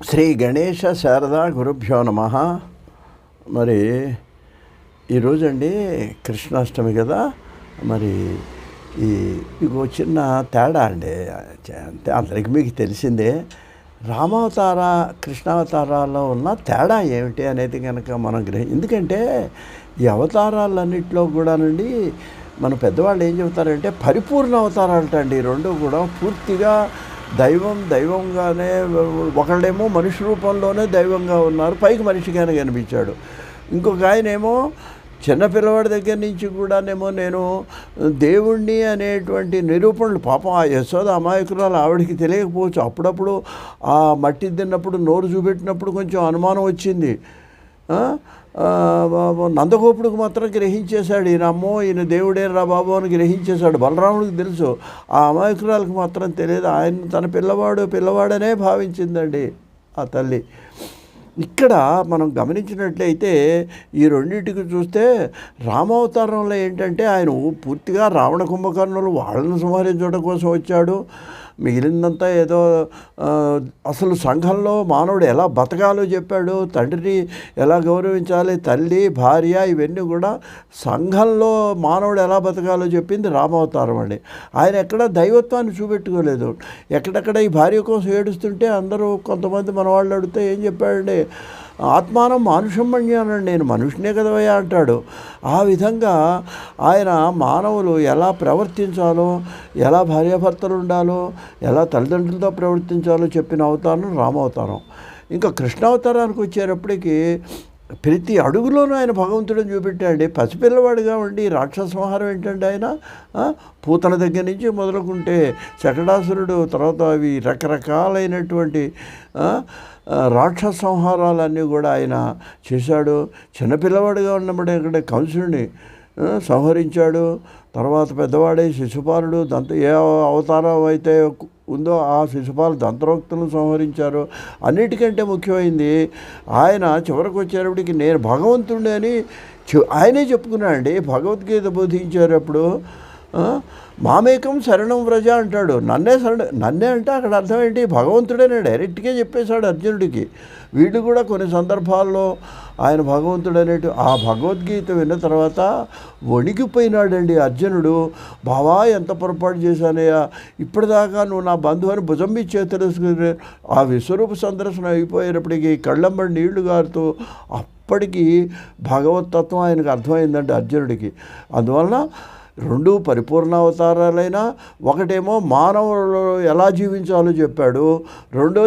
శ్రీ గణేశ శారదా గురుభ్యో నమ. మరి ఈరోజండి కృష్ణాష్టమి కదా. మరి మీకు చిన్న తేడా అండి, అంతే, అందరికి మీకు తెలిసిందే. రామావతార కృష్ణావతారాల్లో ఉన్న తేడా ఏమిటి అనేది కనుక మనం ఎందుకంటే ఈ అవతారాలన్నింటిలో కూడానండి మన పెద్దవాళ్ళు ఏం చెబుతారంటే పరిపూర్ణ అవతారాలట అండి. రెండు కూడా పూర్తిగా దైవంగానే, ఒకళ్ళేమో మనిషి రూపంలోనే దైవంగా ఉన్నారు, పైకి మనిషిగానే కనిపించాడు. ఇంకొక ఆయనేమో చిన్నపిల్లవాడి దగ్గర నుంచి కూడానేమో నేను దేవుణ్ణి అనేటువంటి నిరూపణలు, పాపం ఆ యశోద అమాయకురాలు, ఆవిడికి తెలియకపోవచ్చు. అప్పుడప్పుడు ఆ మట్టి తిన్నప్పుడు నోరు చూపెట్టినప్పుడు కొంచెం అనుమానం వచ్చింది. నందగోపుడికి మాత్రం గ్రహించేశాడు, ఈయన అమ్మో ఈయన దేవుడే రా బాబు అని గ్రహించేశాడు. బలరాముడికి తెలుసు, ఆ అమాయకురాలకు మాత్రం తెలియదు. ఆయన తన పిల్లవాడనే భావించిందండి ఆ తల్లి. ఇక్కడ మనం గమనించినట్లయితే ఈ రెండింటికి చూస్తే రామావతారంలో ఏంటంటే ఆయన పూర్తిగా రావణ కుంభకర్ణులు వాళ్ళని సంహరించడం కోసం వచ్చాడు. మిగిలిందంతా ఏదో అసలు సంఘంలో మానవుడు ఎలా బతకాలో చెప్పాడు. తండ్రిని ఎలా గౌరవించాలి, తల్లి భార్య ఇవన్నీ కూడా సంఘంలో మానవుడు ఎలా బతకాలో చెప్పింది రామావతారం అండి. ఆయన ఎక్కడ దైవత్వాన్ని చూపెట్టుకోలేదు. ఎక్కడెక్కడ ఈ భార్య కోసం ఏడుస్తుంటే అందరూ కొంతమంది మన వాళ్ళు అడిగితే ఏం చెప్పాడండి, ఆత్మానం మానుషం మన్యానండి, నేను మనుషునే కదవయ్యా అంటాడు. ఆ విధంగా ఆయన మానవులు ఎలా ప్రవర్తించాలో, ఎలా భార్యాభర్తలు ఉండాలో, ఎలా తల్లిదండ్రులతో ప్రవర్తించాలో చెప్పిన అవతారం రామావతారం. ఇంకా కృష్ణావతారానికి వచ్చేటప్పటికి ప్రతి అడుగులోనూ ఆయన భగవంతుడిని చూపెట్టాడు. పసిపిల్లవాడిగా ఉండి రాక్షస సంహారం ఏంటంటే ఆయన పూతన దగ్గర నుంచి మొదలుకుంటే శకటాసురుడు, తర్వాత అవి రకరకాలైనటువంటి రాక్షస సంహారాలన్నీ కూడా ఆయన చేశాడు. చిన్నపిల్లవాడిగా ఉన్నప్పుడు ఇక్కడ కంసుడిని సంహరించాడు. తర్వాత పెద్దవాడే శిశుపాలుడు ఏ అవతారం అయితే ఉందో ఆ శిశుపాలు దంతరోక్తులను సంహరించారు. అన్నిటికంటే ముఖ్యమైనది ఆయన చివరికి వచ్చేటప్పటికి నేను భగవంతుడిని అని ఆయనే చెప్పుకున్నాడండి. భగవద్గీత బోధించేటప్పుడు మామేకం శరణం వ్రజ అంటాడు. నన్నే అంటే అక్కడ అర్థం ఏంటి, భగవంతుడేనే డైరెక్ట్గా చెప్పేశాడు అర్జునుడికి. వీడు కూడా కొన్ని సందర్భాల్లో ఆయన భగవంతుడనేటు ఆ భగవద్గీత విన్న తర్వాత వణికిపోయినాడండి అర్జునుడు. బావా ఎంత పొరపాటు చేశానయ్యా, ఇప్పటిదాకా నువ్వు నా బంధువు అని భుజం మీద చేతులేసుకుని ఆ విశ్వరూప సందర్శనం అయిపోయేటప్పటికి కళ్ళంబడి నీళ్లు గారుతూ అప్పటికి భగవతత్వం ఆయనకు అర్థమైందంటే అర్జునుడికి. అందువలన రెండు పరిపూర్ణ అవతారాలైనా, ఒకటేమో మానవులు ఎలా జీవించాలో చెప్పాడు, రెండో